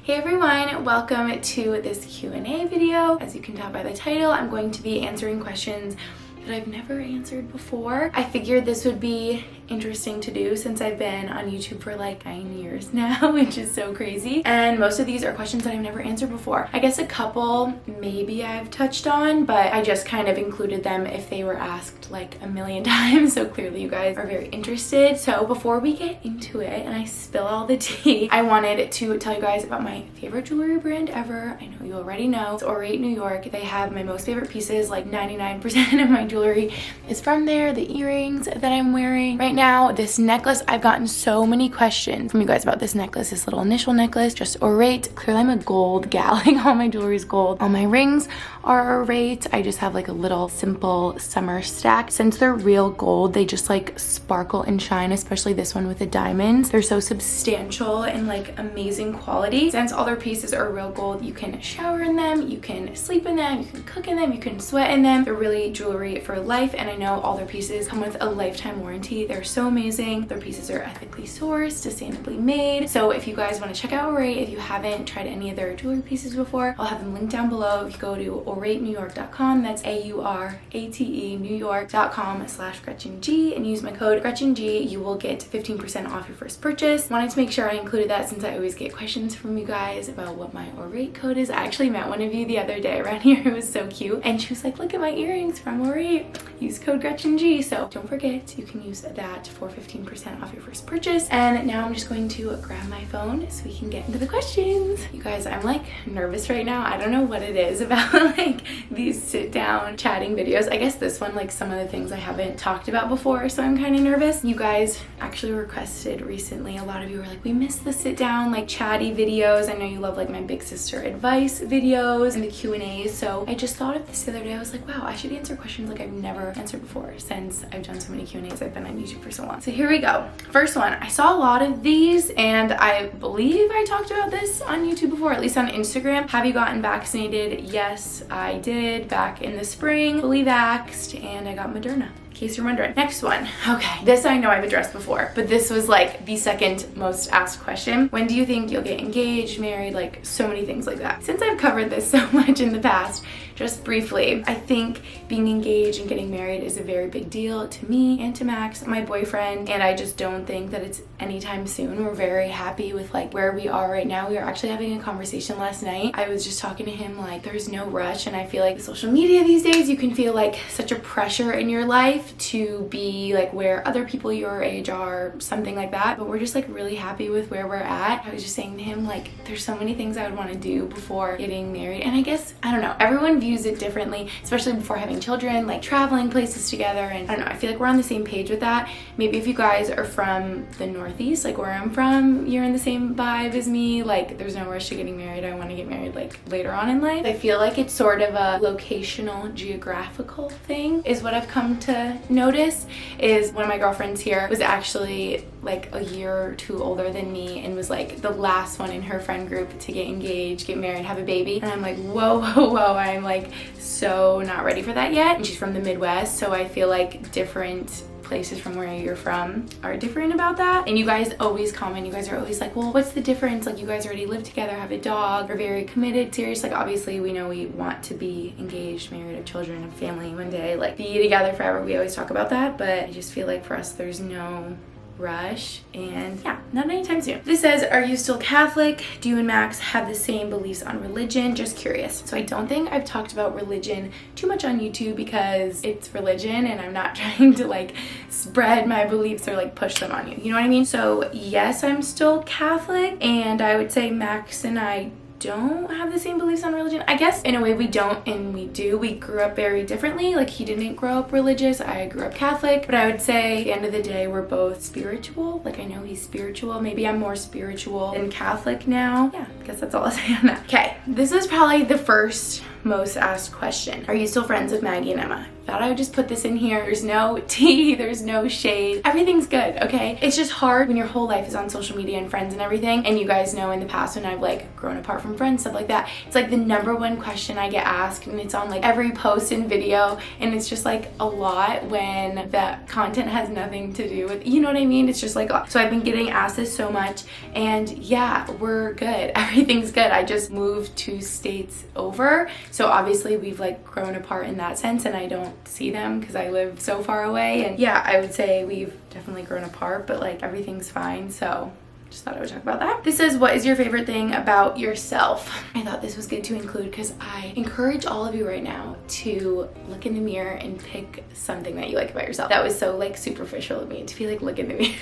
Hey everyone, welcome to this Q&A video. As you can tell by the title, I'm going to be answering questions that I've never answered before. I figured this would be interesting to do since I've been on YouTube for like 9 years now, which is so crazy. And most of these are questions that I've never answered before. I guess a couple maybe I've touched on, but I just kind of included them if they were asked like a million times. So clearly you guys are very interested. So before we get into it and I spill all the tea, I wanted to tell you guys about my favorite jewelry brand ever. I know you already know. It's Orate New York. They have my most favorite pieces, like 99% of my jewelry is from there. The earrings that I'm wearing right now, this necklace, I've gotten so many questions from you guys about this necklace, this little initial necklace, just Orate. Clearly I'm a gold gal, like all my jewelry is gold. All my rings are Orate. I just have like a little simple summer stack. Since they're real gold, they just like sparkle and shine, especially this one with the diamonds. They're so substantial and like amazing quality. Since all their pieces are real gold, you can shower in them, you can sleep in them, you can cook in them, you can sweat in them. They're really jewelry for life, and I know all their pieces come with a lifetime warranty. They're so amazing. Their pieces are ethically sourced, sustainably made. So if you guys want to check out Orate, if you haven't tried any of their jewelry pieces before, I'll have them linked down below. If you go to oratenewyork.com, that's AURATE newyork.com/GretchenG, and use my code GretchenG, you will get 15% off your first purchase. Wanted to make sure I included that since I always get questions from you guys about what my Orate code is. I actually met one of you the other day around here. It was so cute, and she was like, look at my earrings from Orate. Use code GretchenG. So don't forget, you can use that for 15% off your first purchase. And now I'm just going to grab my phone so we can get into the questions. You guys, I'm like nervous right now. I don't know what it is about like these sit down chatting videos. I guess this one, like some of the things I haven't talked about before, so I'm kind of nervous. You guys actually requested recently, a lot of you were like, we miss the sit down like chatty videos. I know you love like my big sister advice videos and the Q&As. So I just thought of this the other day. I was like, wow, I should answer questions like I've never answered before since I've done so many Q&As. I've been on YouTube for so long. So here we go. First one, I saw a lot of these and I believe I talked about this on YouTube before, at least on Instagram. Have you gotten vaccinated? Yes, I did back in the spring, fully vaxxed, and I got Moderna. In case you're wondering. Next one. Okay, this I know I've addressed before, but this was like the second most asked question. When do you think you'll get engaged, married, like so many things like that. Since I've covered this so much in the past, just briefly, I think being engaged and getting married is a very big deal to me and to Max, my boyfriend, and I just don't think that it's anytime soon. We're very happy with like where we are right now. We were actually having a conversation last night. I was just talking to him like there's no rush, and I feel like social media these days, you can feel like such a pressure in your life to be like where other people your age are, something like that, but we're just like really happy with where we're at. I was just saying to him like there's so many things I would want to do before getting married, and I guess, I don't know, everyone views it differently, especially before having children, like traveling places together, and I don't know, I feel like we're on the same page with that. Maybe if you guys are from the Northeast, like where I'm from, you're in the same vibe as me, like there's no rush to getting married. I want to get married like later on in life. I feel like it's sort of a locational, geographical thing is what I've come to notice. Is one of my girlfriends here was actually like a year or two older than me and was like the last one in her friend group to get engaged, get married, have a baby, and I'm like whoa, I'm like so not ready for that yet. And she's from the Midwest, so I feel like different places from where you're from are different about that. And you guys always comment, you guys are always like, well, what's the difference? Like you guys already live together, have a dog, are very committed, serious. Like obviously we know we want to be engaged, married, have children, have family one day, like be together forever. We always talk about that, but I just feel like for us there's no rush, and yeah, not anytime soon. This says, are you still Catholic? Do you and Max have the same beliefs on religion? Just curious. So I don't think I've talked about religion too much on YouTube because it's religion and I'm not trying to like spread my beliefs or like push them on you. You know what I mean? So yes, I'm still Catholic, and I would say Max and I don't have the same beliefs on religion. I guess in a way we don't and we do. We grew up very differently. Like he didn't grow up religious, I grew up Catholic, but I would say at the end of the day we're both spiritual. Like I know he's spiritual, maybe I'm more spiritual than Catholic now. Yeah, I guess that's all I'll say on that. Okay, this is probably the first most asked question. Are you still friends with Maggie and Emma? Thought I would just put this in here. There's no tea, there's no shade. Everything's good, okay? It's just hard when your whole life is on social media and friends and everything. And you guys know in the past when I've like grown apart from friends, stuff like that, it's like the #1 question I get asked, and it's on like every post and video, and it's just like a lot when that content has nothing to do with, you know what I mean? It's just like, so I've been getting asked this so much, and yeah, we're good. Everything's good. I just moved 2 states over, so obviously we've like grown apart in that sense, and I don't see them because I live so far away. And yeah, I would say we've definitely grown apart, but like everything's fine. So just thought I would talk about that. This says, what is your favorite thing about yourself? I thought this was good to include because I encourage all of you right now to look in the mirror and pick something that you like about yourself. That was so like superficial of me to be like, look in the mirror.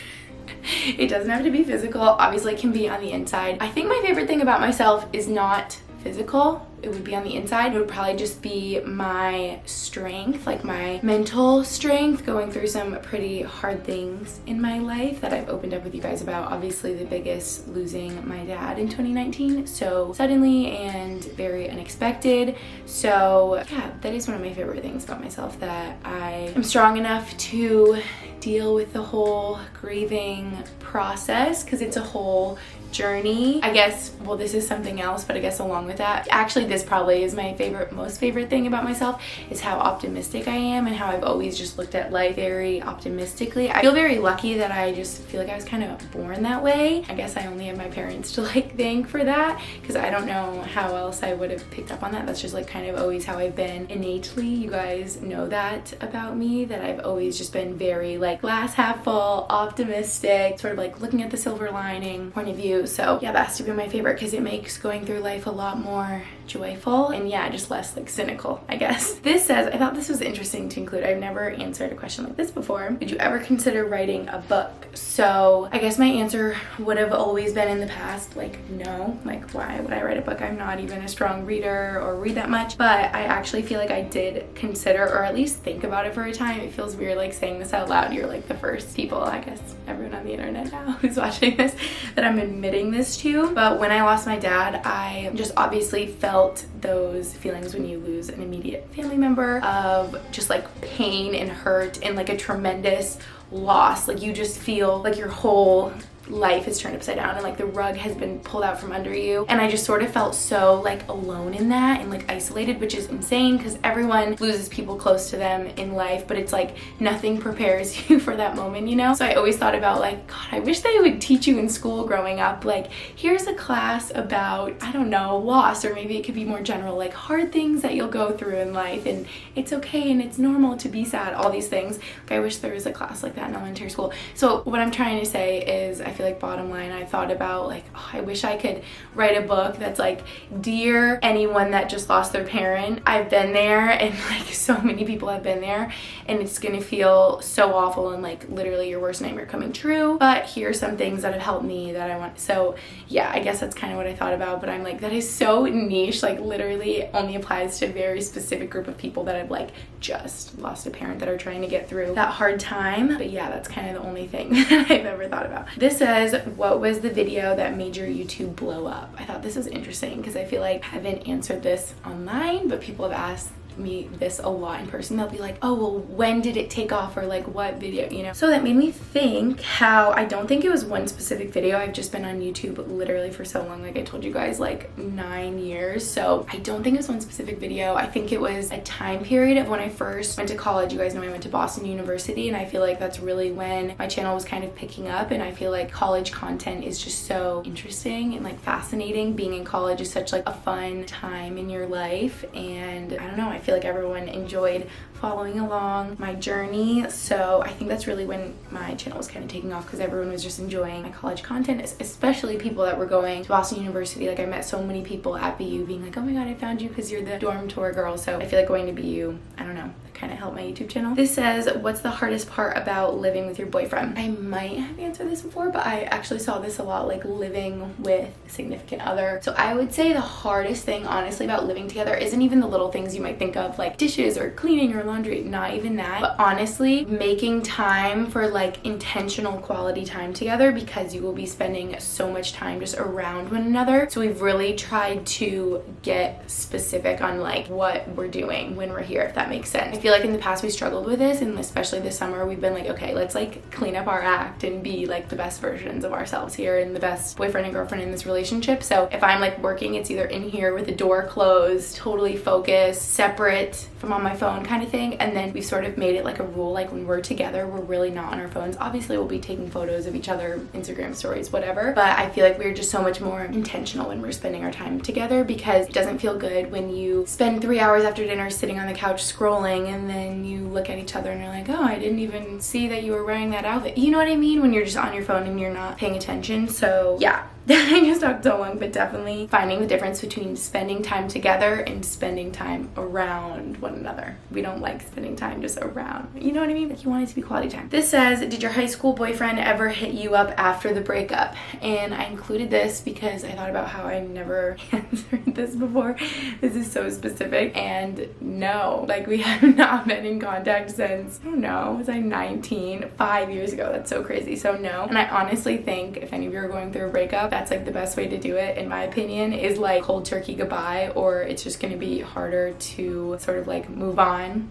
It doesn't have to be physical. Obviously it can be on the inside. I think my favorite thing about myself is not physical. It would be on the inside. It would probably just be my strength, like my mental strength, going through some pretty hard things in my life that I've opened up with you guys about. Obviously the biggest, losing my dad in 2019, so suddenly and very unexpected. So yeah, that is one of my favorite things about myself, that I am strong enough to deal with the whole grieving process, because it's a whole journey. I guess, well, this is something else, but I guess along with that, actually this probably is my most favorite thing about myself, is how optimistic I am and how I've always just looked at life very optimistically. I feel very lucky that I just feel like I was kind of born that way. I guess I only have my parents to like thank for that, because I don't know how else I would have picked up on that. That's just like kind of always how I've been innately. You guys know that about me, that I've always just been very like glass half full, optimistic, sort of like looking at the silver lining point of view. So yeah, that has to be my favorite because it makes going through life a lot more joyful and yeah, just less like cynical, I guess. This says, I thought this was interesting to include. I've never answered a question like this before. Would you ever consider writing a book? So I guess my answer would have always been in the past, like no, like why would I write a book? I'm not even a strong reader or read that much, but I actually feel like I did consider, or at least think about it for a time. It feels weird like saying this out loud. You're like the first people, I guess everyone on the internet now who's watching this, that I'm admitting this to. But when I lost my dad, I just obviously felt those feelings when you lose an immediate family member, of just like pain and hurt and like a tremendous loss. Like you just feel like your whole life is turned upside down and like the rug has been pulled out from under you. And I just sort of felt so like alone in that and like isolated, which is insane because everyone loses people close to them in life, but it's like nothing prepares you for that moment, you know? So I always thought about like, God, I wish they would teach you in school growing up, like here's a class about, I don't know, loss, or maybe it could be more general, like hard things that you'll go through in life and it's okay and it's normal to be sad, all these things. Like I wish there was a class like that in elementary school. So what I'm trying to say is, I feel like bottom line, I thought about like, oh, I wish I could write a book that's like, dear anyone that just lost their parent, I've been there, and like so many people have been there, and it's gonna feel so awful and like literally your worst nightmare coming true, but here's some things that have helped me that I want. So yeah, I guess that's kind of what I thought about, but I'm like, that is so niche, like literally only applies to a very specific group of people that have like just lost a parent, that are trying to get through that hard time. But yeah, that's kind of the only thing that I've ever thought about. This says, what was the video that made your YouTube blow up? I thought this was interesting because I feel like I haven't answered this online, but people have asked me this a lot in person. They'll be like, oh well, when did it take off, or like what video, you know? So that made me think how I don't think it was one specific video. I've just been on YouTube literally for so long, like I told you guys, like 9 years, so I don't think it was one specific video. I think it was a time period of when I first went to college. You guys know I went to Boston University, and I feel like that's really when my channel was kind of picking up, and I feel like college content is just so interesting and like fascinating. Being in college is such like a fun time in your life, and I don't know, I feel like everyone enjoyed following along my journey. So I think that's really when my channel was kind of taking off, because everyone was just enjoying my college content, especially people that were going to Boston University. Like I met so many people at BU being like, oh my god, I found you because you're the dorm tour girl. So I feel like going to BU, I don't know, kind of helped my YouTube channel. This says, what's the hardest part about living with your boyfriend? I might have answered this before, but I actually saw this a lot, like living with a significant other. So I would say the hardest thing honestly about living together isn't even the little things you might think of, like dishes or cleaning or laundry, not even that. But honestly, making time for like intentional quality time together, because you will be spending so much time just around one another. So we've really tried to get specific on like what we're doing when we're here, if that makes sense. I feel like in the past we struggled with this, and especially this summer we've been like, okay, let's like clean up our act and be like the best versions of ourselves here and the best boyfriend and girlfriend in this relationship. So if I'm like working, it's either in here with the door closed, totally focused, separate from on my phone kind of thing. And then we've sort of made it like a rule, like when we're together, we're really not on our phones. Obviously we'll be taking photos of each other, Instagram stories, whatever, but I feel like we're just so much more intentional when we're spending our time together, because it doesn't feel good when you spend 3 hours after dinner sitting on the couch scrolling, and then you look at each other and you're like, oh, I didn't even see that you were wearing that outfit. You know what I mean? When you're just on your phone and you're not paying attention. So yeah, I just talked so long, but definitely finding the difference between spending time together and spending time around one another. We don't like spending time just around. You know what I mean? Like, you want it to be quality time. This says, did your high school boyfriend ever hit you up after the breakup? And I included this because I thought about how I never answered this before. This is so specific. And no, like, we have not been in contact since, I don't know, was I 19? 5 years ago. That's so crazy. So no. And I honestly think if any of you are going through a breakup, that's like the best way to do it, in my opinion, is like cold turkey goodbye, or it's just going to be harder to sort of like move on.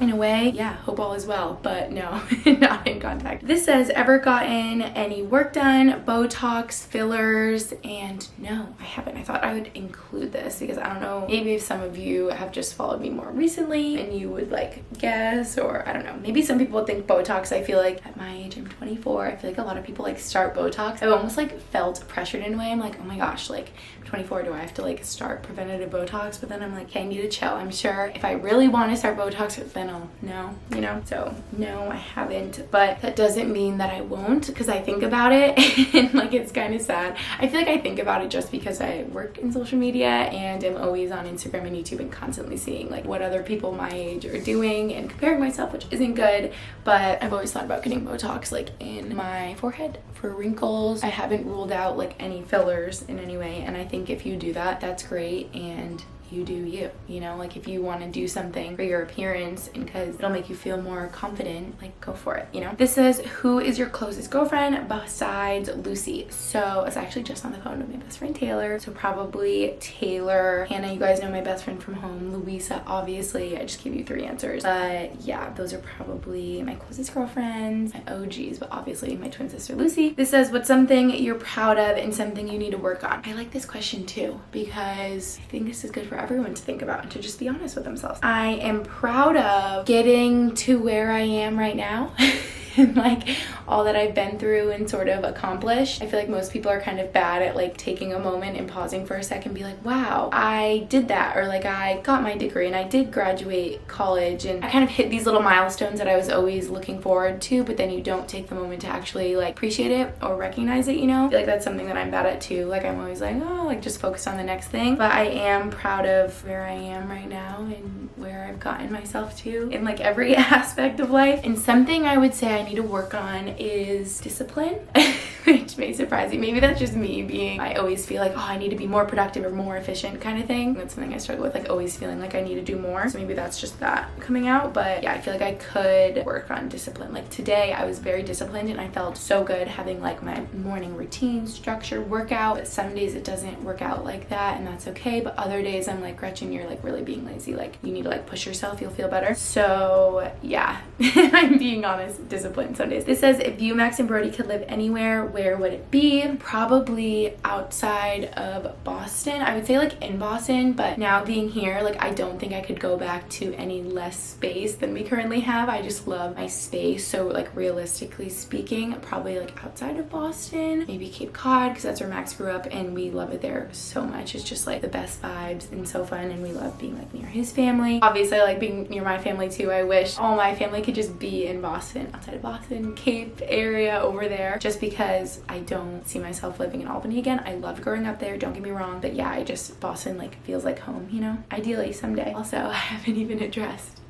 In a way, yeah, hope all is well, but no, not in contact. This says, ever gotten any work done, Botox, fillers, and no, I haven't. I thought I would include this because I don't know, maybe if some of you have just followed me more recently and you would like guess, or I don't know, maybe some people think Botox. I feel like at my age, I'm 24, I feel like a lot of people like start Botox. I've almost like felt pressured in a way. I'm like, oh my gosh, like I'm 24, do I have to like start preventative Botox? But then I'm like, okay, I need to chill. I'm sure if I really want to start Botox, then I'll know, you know? So no, I haven't, but that doesn't mean that I won't, because I think about it and like it's kind of sad. I feel like I think about it just because I work in social media and am always on Instagram and YouTube and constantly seeing like what other people my age are doing and comparing myself, which isn't good. But I've always thought about getting Botox like in my forehead for wrinkles. I haven't ruled out like any fillers in any way, and I think if you do that, that's great, and you do you, you know, like if you want to do something for your appearance and because it'll make you feel more confident, like go for it, you know. This says, who is your closest girlfriend besides Lucy? So I was actually just on the phone with my best friend Taylor, so probably Taylor. Hannah, you guys know my best friend from home. Louisa, obviously. I just gave you 3 answers, but yeah, those are probably my closest girlfriends, my OGs, but obviously my twin sister Lucy. This says, what's something you're proud of and something you need to work on? I like this question too, because I think this is good for everyone to think about and to just be honest with themselves. I am proud of getting to where I am right now. And like all that I've been through and sort of accomplished. I feel like most people are kind of bad at like taking a moment and pausing for a second, be like, wow, I did that, or like I got my degree and I did graduate college and I kind of hit these little milestones that I was always looking forward to, but then you don't take the moment to actually like appreciate it or recognize it, you know? I feel like that's something that I'm bad at too. Like I'm always like, oh, like just focus on the next thing. But I am proud of where I am right now and where I've gotten myself to in like every aspect of life. And something I would say I need to work on is discipline, which may surprise you. Maybe that's just me being, I always feel like, oh, I need to be more productive or more efficient kind of thing. That's something I struggle with, like always feeling like I need to do more. So maybe that's just that coming out. But yeah, I feel like I could work on discipline. Like today I was very disciplined and I felt so good having like my morning routine, structure, workout. But some days it doesn't work out like that, and that's okay. But other days I'm like, Gretchen, you're like really being lazy. Like you need to like push yourself, you'll feel better. So yeah, I'm being honest, discipline some days. This says, if you, Max, and Brody could live anywhere, where would it be? Probably outside of Boston. I would say like in Boston, but now being here, like I don't think I could go back to any less space than we currently have. I just love my space. So like realistically speaking, probably like outside of Boston, maybe Cape Cod, because that's where Max grew up and we love it there so much. It's just like the best vibes and so fun, and we love being like near his family. Obviously I like being near my family too. I wish all my family could just be in Boston, outside of Boston, Cape area over there, just because I don't see myself living in Albany again. I loved growing up there, don't get me wrong, but yeah, Boston like feels like home, you know? Ideally someday. Also, I haven't even addressed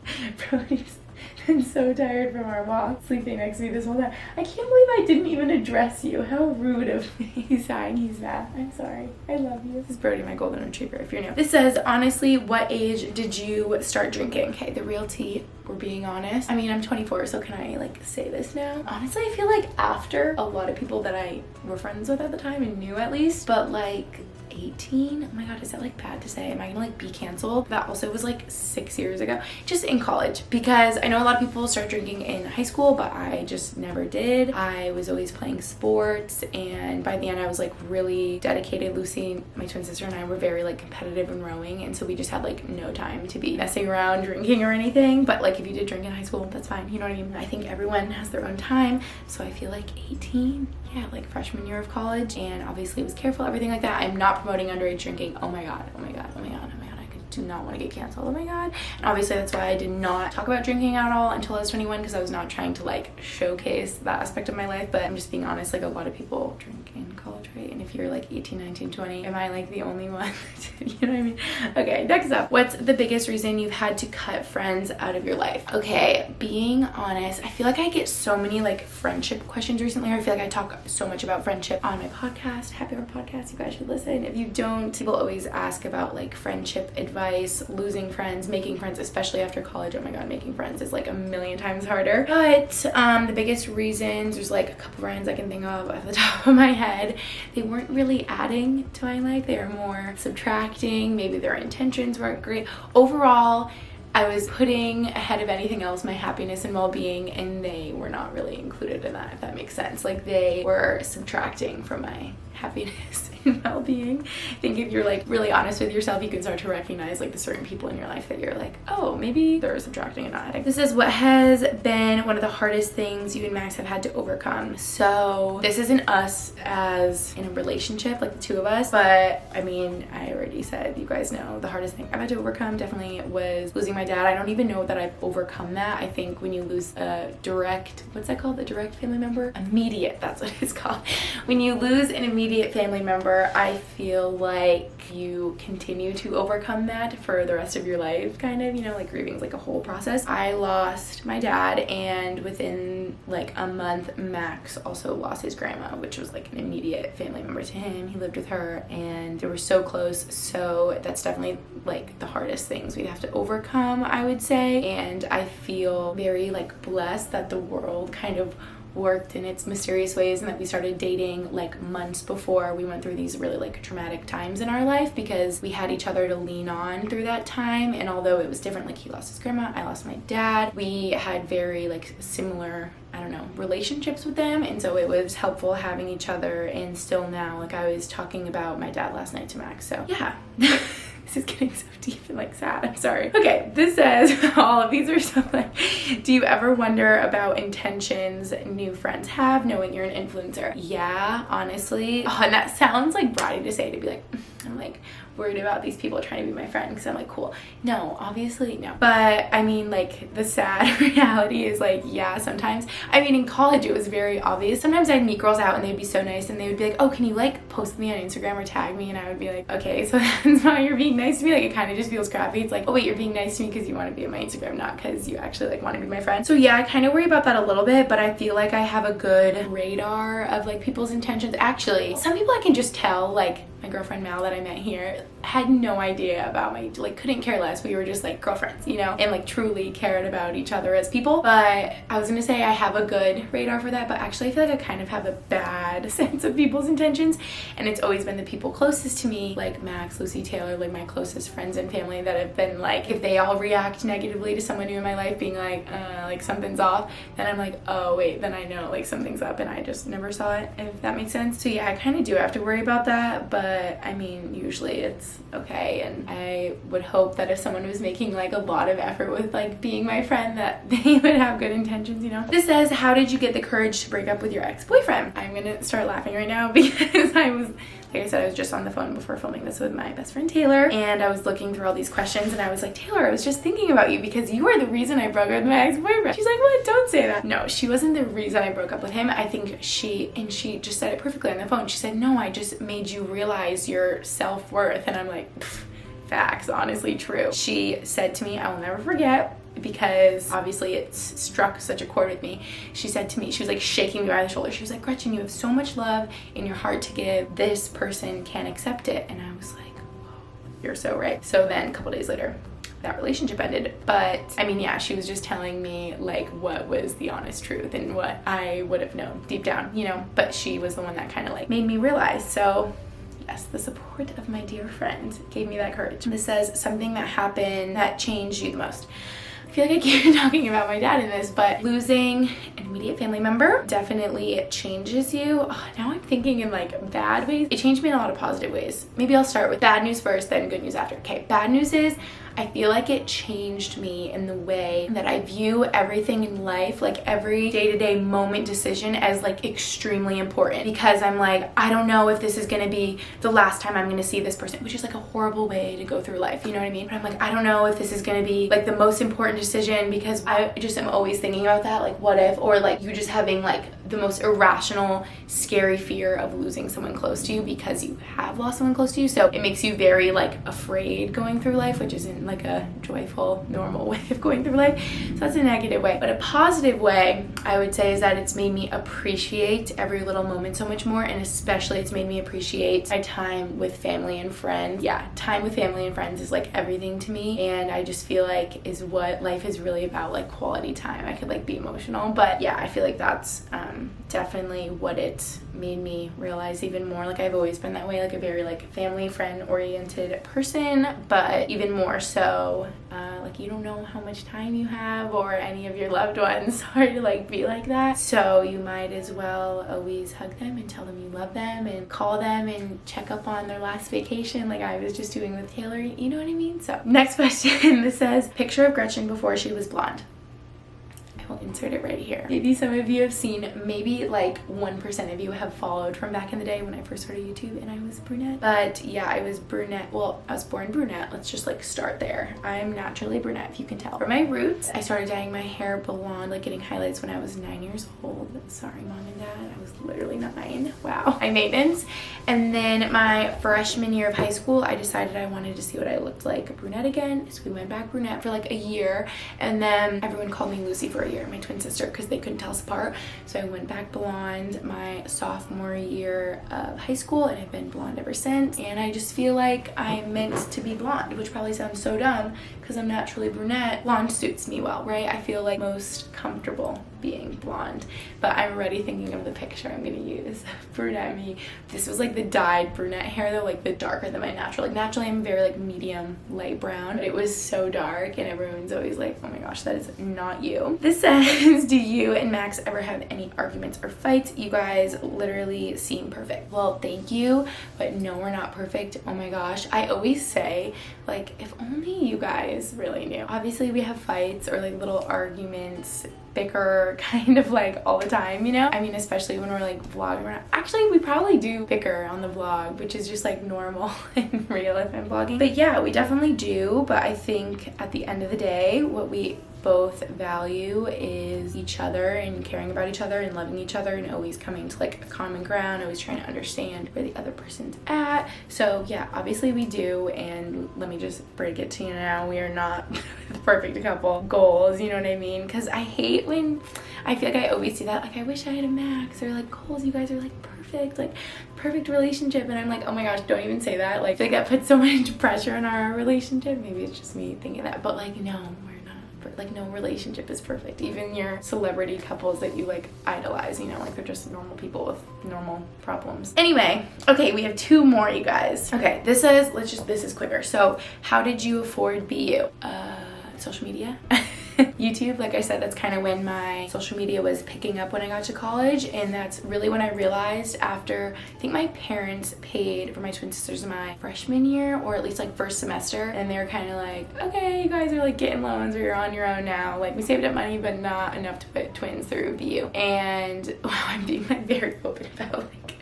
Brody's been so tired from our walk, sleeping next to me this whole time. I can't believe I didn't even address you. How rude of me. He's dying, he's mad. I'm sorry. I love you. This is Brody, my golden retriever, if you're new. This says, honestly, what age did you start drinking? Okay, the real tea, we're being honest. I mean, I'm 24, so can I like say this now? Honestly, I feel like after a lot of people that I were friends with at the time and knew at least, but like 18, oh my god, is that like bad to say? Am I gonna like be canceled? That also was like 6 years ago, just in college, because I know a lot of people start drinking in high school, but I just never did. I was always playing sports, and by the end I was like really dedicated. Lucy, my twin sister, and I were very like competitive in rowing, and so we just had like no time to be messing around drinking or anything. But like if you did drink in high school, that's fine, you know what I mean? I think everyone has their own time, so I feel like 18, yeah, like freshman year of college, and obviously was careful, everything like that. I'm not promoting underage drinking. Oh my god, oh my god, oh my god, oh my god. Do not want to get canceled. Oh my god. And obviously that's why I did not talk about drinking at all until I was 21, because I was not trying to like showcase that aspect of my life. But I'm just being honest, like a lot of people drink in college, right? And if you're like 18, 19, 20, am I like the only one? You know what I mean? Okay, next up, what's the biggest reason you've had to cut friends out of your life? Okay, being honest, I feel like I get so many like friendship questions recently. I feel like I talk so much about friendship on my podcast, Happy Hour Podcast. You guys should listen. If you don't, people always ask about like friendship advice, losing friends, making friends, especially after college. Oh my god, making friends is like a million times harder. But the biggest reasons, there's like a couple friends I can think of off the top of my head. They weren't really adding to my life, they were more subtracting. Maybe their intentions weren't great. Overall, I was putting ahead of anything else my happiness and well-being, and they were not really included in that, if that makes sense. Like they were subtracting from my happiness and well-being. I think if you're like really honest with yourself, you can start to recognize like the certain people in your life that you're like, oh, maybe they're subtracting and not adding. This is what has been one of the hardest things you and Max have had to overcome. So this isn't us as in a relationship, like the two of us, but I mean, I already said, you guys know, the hardest thing I've had to overcome definitely was losing my dad. I don't even know that I've overcome that. I think when you lose a direct, what's that called? The direct family member? Immediate, that's what it's called. When you lose an immediate family member, I feel like you continue to overcome that for the rest of your life, kind of, you know, like grieving is like a whole process. I lost my dad, and within like a month, Max also lost his grandma, which was like an immediate family member to him. He lived with her and they were so close. So that's definitely like the hardest things we'd have to overcome, I would say. And I feel very like blessed that the world kind of worked in its mysterious ways, and that we started dating like months before we went through these really like traumatic times in our life, because we had each other to lean on through that time. And although it was different, like he lost his grandma, I lost my dad, we had very like similar, I don't know, relationships with them, and so it was helpful having each other. And still now, like I was talking about my dad last night to Max, so yeah. This is getting so deep and like sad. I'm sorry. Okay, this says, all of these are so like, do you ever wonder about intentions new friends have knowing you're an influencer? Yeah, honestly. Oh, and that sounds like bratty to say, to be like, I'm like worried about these people trying to be my friend because I'm like, cool. No, obviously no. But I mean, like the sad reality is like, yeah, sometimes, I mean, in college it was very obvious. Sometimes I'd meet girls out and they'd be so nice and they would be like, oh, can you like post me on Instagram or tag me? And I would be like, okay, so that's why you're being nice to me. Like it kind of just feels crappy. It's like, oh wait, you're being nice to me because you want to be on my Instagram, not because you actually like want to be my friend. So yeah, I kind of worry about that a little bit, but I feel like I have a good radar of like people's intentions. Actually, some people I can just tell, like my girlfriend Mal that I met here had no idea about my, like couldn't care less. We were just like girlfriends, you know, and like truly cared about each other as people. But I was gonna say I have a good radar for that, but actually I feel like I kind of have a bad sense of people's intentions, and it's always been the people closest to me, like Max, Lucy, Taylor, like my closest friends and family, that have been like, if they all react negatively to someone new in my life being like something's off, then I'm like, oh wait, then I know like something's up and I just never saw it, if that makes sense. So yeah, I kind of do have to worry about that, but I mean, usually it's okay. And I would hope that if someone was making like a lot of effort with like being my friend, that they would have good intentions, you know. This says, how did you get the courage to break up with your ex-boyfriend? I'm gonna start laughing right now because I was, like I said, I was just on the phone before filming this with my best friend Taylor, and I was looking through all these questions and I was like, Taylor, I was just thinking about you because you were the reason I broke up with my ex-boyfriend. She's like, what? Don't say that. No, she wasn't the reason I broke up with him. I think she just said it perfectly on the phone. She said, no, I just made you realize your self-worth. And I'm like, facts, honestly true. She said to me, I will never forget, because obviously it's struck such a chord with me. She said to me, she was like shaking me by the shoulder. She was like, Gretchen, you have so much love in your heart to give. This person can't accept it. And I was like, whoa, you're so right. So then a couple days later, that relationship ended. But I mean, yeah, she was just telling me like what was the honest truth and what I would have known deep down, you know, but she was the one that kind of like made me realize. So yes, the support of my dear friend gave me that courage. This says something that happened that changed you the most. I feel like I keep talking about my dad in this, but losing an immediate family member definitely changes you. Oh, now I'm thinking in like bad ways. It changed me in a lot of positive ways. Maybe I'll start with bad news first, then good news after. Okay, bad news is I feel like it changed me in the way that I view everything in life, like every day-to-day moment decision as like extremely important, because I'm like, I don't know if this is gonna be the last time I'm gonna see this person, which is like a horrible way to go through life, you know what I mean? But I'm like, I don't know if this is gonna be like the most important decision, because I just am always thinking about that, like what if, or like you just having like the most irrational, scary fear of losing someone close to you because you have lost someone close to you. So it makes you very like afraid going through life, which isn't like a joyful, normal way of going through life. So that's a negative way. But a positive way, I would say, is that it's made me appreciate every little moment so much more, and especially it's made me appreciate my time with family and friends. Yeah, time with family and friends is like everything to me, and I just feel like is what life is really about, like quality time. I could like be emotional, but yeah, I feel like that's definitely what it made me realize even more. Like I've always been that way, like a very like family friend oriented person, but even more so like you don't know how much time you have or any of your loved ones are to like be like that, so you might as well always hug them and tell them you love them and call them and check up on their last vacation like I was just doing with Taylor, you know what I mean? So next question, this says picture of Gretchen before she was blonde. I'll insert it right here. Maybe some of you have seen, maybe like 1% of you have followed from back in the day when I first started YouTube and I was brunette. But yeah, I was brunette. Well, I was born brunette. Let's just like start there. I'm naturally brunette, if you can tell. For my roots, I started dyeing my hair blonde, like getting highlights when I was 9 years old. Sorry, mom and dad, I was literally 9. Wow. I maintenance. And then my freshman year of high school, I decided I wanted to see what I looked like brunette again. So we went back brunette for like a year, and then everyone called me Lucy for a year, my twin sister, because they couldn't tell us apart. So I went back blonde my sophomore year of high school, and I've been blonde ever since. And I just feel like I'm meant to be blonde, which probably sounds so dumb because I'm naturally brunette. Blonde suits me well, right? I feel like most comfortable being blonde, but I'm already thinking of the picture I'm gonna use of brunette me. This was like the dyed brunette hair though, like the darker than my natural. Like naturally I'm very like medium light brown, but it was so dark and everyone's always like, oh my gosh, that is not you. This says, do you and Max ever have any arguments or fights? You guys literally seem perfect. Well, thank you, but no, we're not perfect. Oh my gosh, I always say like, if only you guys really knew. Obviously we have fights or like little arguments, bicker kind of like all the time, you know? I mean, especially when we're like vlogging. Actually, we probably do bicker on the vlog, which is just like normal and real if I'm vlogging. But yeah, we definitely do. But I think at the end of the day, what we both value is each other and caring about each other and loving each other and always coming to like a common ground, always trying to understand where the other person's at. So yeah, obviously we do, and let me just break it to you now, we are not the perfect couple. Goals, you know what I mean? Because I hate when I feel like I always see that, like I wish I had a Max, or like goals, you guys are like perfect, like perfect relationship, and I'm like, oh my gosh, don't even say that. Like I feel like that puts so much pressure on our relationship. Maybe it's just me thinking that, but like no, like no relationship is perfect. Even your celebrity couples that you like idolize, you know, like they're just normal people with normal problems. Anyway, okay, we have 2 more, you guys. Okay, this is, this is quicker. So how did you afford BU? Social media. YouTube, like I said, that's kind of when my social media was picking up when I got to college, and that's really when I realized after, I think my parents paid for my twin sisters in my freshman year, or at least like first semester, and they were kind of like, okay, you guys are like getting loans or you're on your own now, like we saved up money but not enough to put twins through BU. And wow, I'm being like very open about like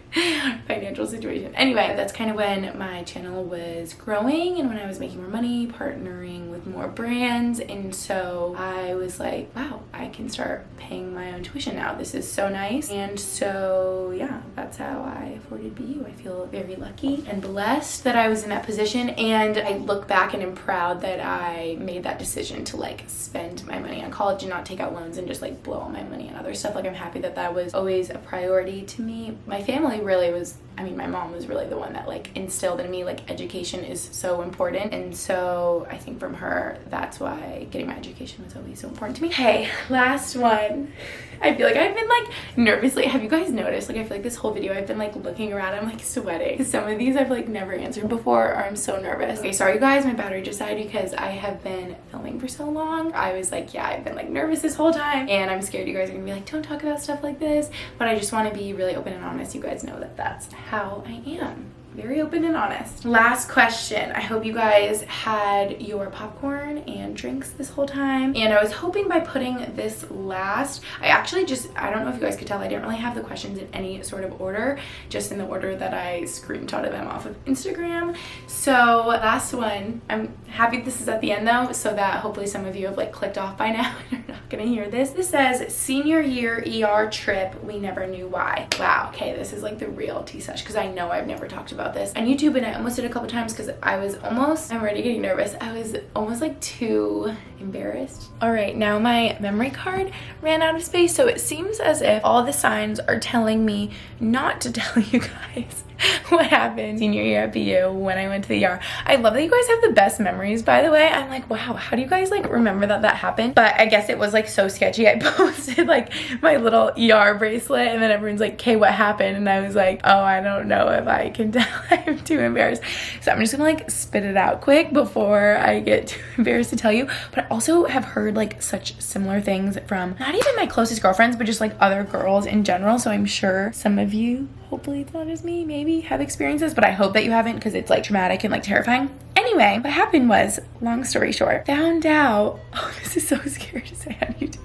financial situation. Anyway, that's kind of when my channel was growing and when I was making more money, partnering with more brands. And so I was like, wow, I can start paying my own tuition now. This is so nice. And so yeah, that's how I afforded BU. I feel very lucky and blessed that I was in that position. And I look back and am proud that I made that decision to like spend my money on college and not take out loans and just like blow all my money on other stuff. Like I'm happy that that was always a priority to me. My family really was, I mean, my mom was really the one that like instilled in me like education is so important. And so I think from her, that's why getting my education was always so important to me. Okay, last one. I feel like I've been like nervously, have you guys noticed? Like I feel like this whole video I've been like looking around, I'm like sweating. Some of these I've like never answered before or I'm so nervous. Okay, sorry guys, my battery just died because I have been filming for so long. I was like, yeah, I've been like nervous this whole time and I'm scared you guys are gonna be like, don't talk about stuff like this. But I just want to be really open and honest. You guys know that that's how I am. Very open and honest. Last question. I hope you guys had your popcorn and drinks this whole time. And I was hoping by putting this last, I don't know if you guys could tell, I didn't really have the questions in any sort of order, just in the order that I screenshotted them off of Instagram. So last one, I'm happy this is at the end though, so that hopefully some of you have like clicked off by now and are not gonna hear this. This says, senior year ER trip, we never knew why. Wow, okay, this is like the real tea sesh because I know I've never talked about this on YouTube and I almost did a couple times because I'm already getting nervous. I was almost like too embarrassed. All right, now my memory card ran out of space, so it seems as if all the signs are telling me not to tell you guys what happened senior year at BU when I went to the ER. I love that you guys have the best memories, by the way. I'm like, wow, how do you guys like remember that that happened? But I guess it was like so sketchy. I posted like my little ER bracelet and then everyone's like, okay, what happened? And I was like, oh, I don't know if I can tell. I'm too embarrassed. So I'm just gonna like spit it out quick before I get too embarrassed to tell you. But I also have heard like such similar things from not even my closest girlfriends, but just like other girls in general. So I'm sure some of you, hopefully it's not just me, maybe have experienced this, but I hope that you haven't because it's like traumatic and like terrifying. Anyway, what happened was, long story short, found out, oh, this is so scary to say on YouTube.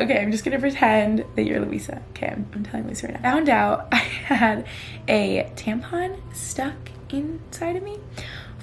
Okay, I'm just gonna pretend that you're Louisa. Okay, I'm telling Louisa right now. Found out I had a tampon stuck inside of me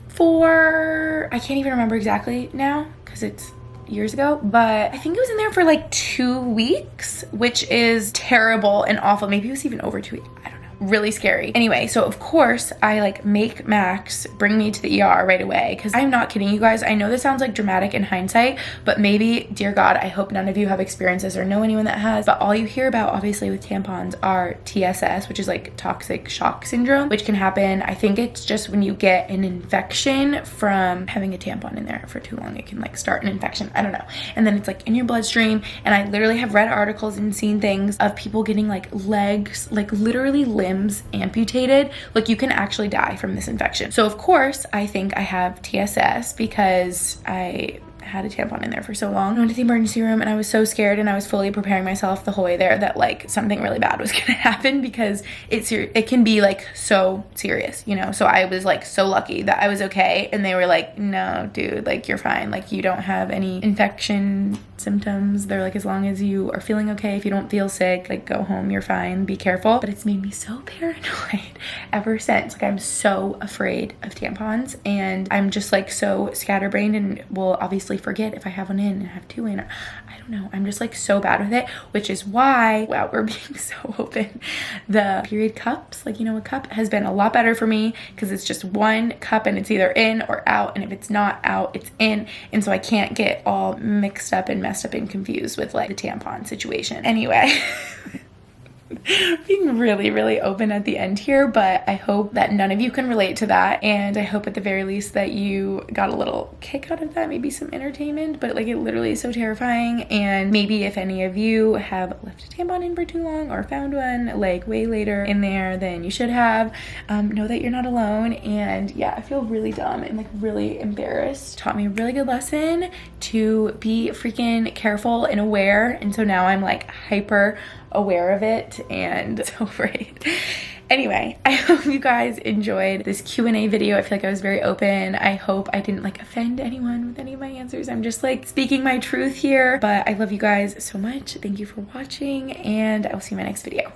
for, I can't even remember exactly now because it's years ago, but I think it was in there for like 2 weeks, which is terrible and awful. Maybe it was even over 2 weeks. I don't know. Really scary. Anyway, so of course I like make Max bring me to the ER right away because I'm not kidding you guys. I know this sounds like dramatic in hindsight, but maybe, dear God, I hope none of you have experienced this or know anyone that has, but all you hear about obviously with tampons are TSS, which is like toxic shock syndrome, which can happen. I think it's just when you get an infection from having a tampon in there for too long, it can like start an infection. I don't know. And then it's like in your bloodstream. And I literally have read articles and seen things of people getting like legs, like literally limbs amputated. Like you can actually die from this infection. So of course I think I have TSS because I had a tampon in there for so long. I went to the emergency room and I was so scared and I was fully preparing myself the whole way there that like something really bad was gonna happen because it can be like so serious, you know? So I was like so lucky that I was okay and they were like, no, dude, like you're fine. Like you don't have any infection symptoms. They're like, as long as you are feeling okay, if you don't feel sick, like go home, you're fine, be careful. But it's made me so paranoid ever since. Like I'm so afraid of tampons and I'm just like so scatterbrained and will obviously forget if I have one in and have two in. I don't know. I'm just like so bad with it, which is why, wow, we're being so open. The period cups, like, you know, a cup has been a lot better for me because it's just one cup and it's either in or out. And if it's not out, it's in. And so I can't get all mixed up and messed up and confused with like the tampon situation. Anyway. Being really, really open at the end here, but I hope that none of you can relate to that, and I hope at the very least that you got a little kick out of that, maybe some entertainment, but like it literally is so terrifying. And maybe if any of you have left a tampon in for too long or found one like way later in there than you should have, know that you're not alone. And yeah, I feel really dumb and like really embarrassed. Taught me a really good lesson to be freaking careful and aware, and so now I'm like hyper aware of it and so afraid. Anyway, I hope you guys enjoyed this Q&A video. I feel like I was very open. I hope I didn't like offend anyone with any of my answers. I'm just like speaking my truth here, but I love you guys so much. Thank you for watching and I will see you in my next video.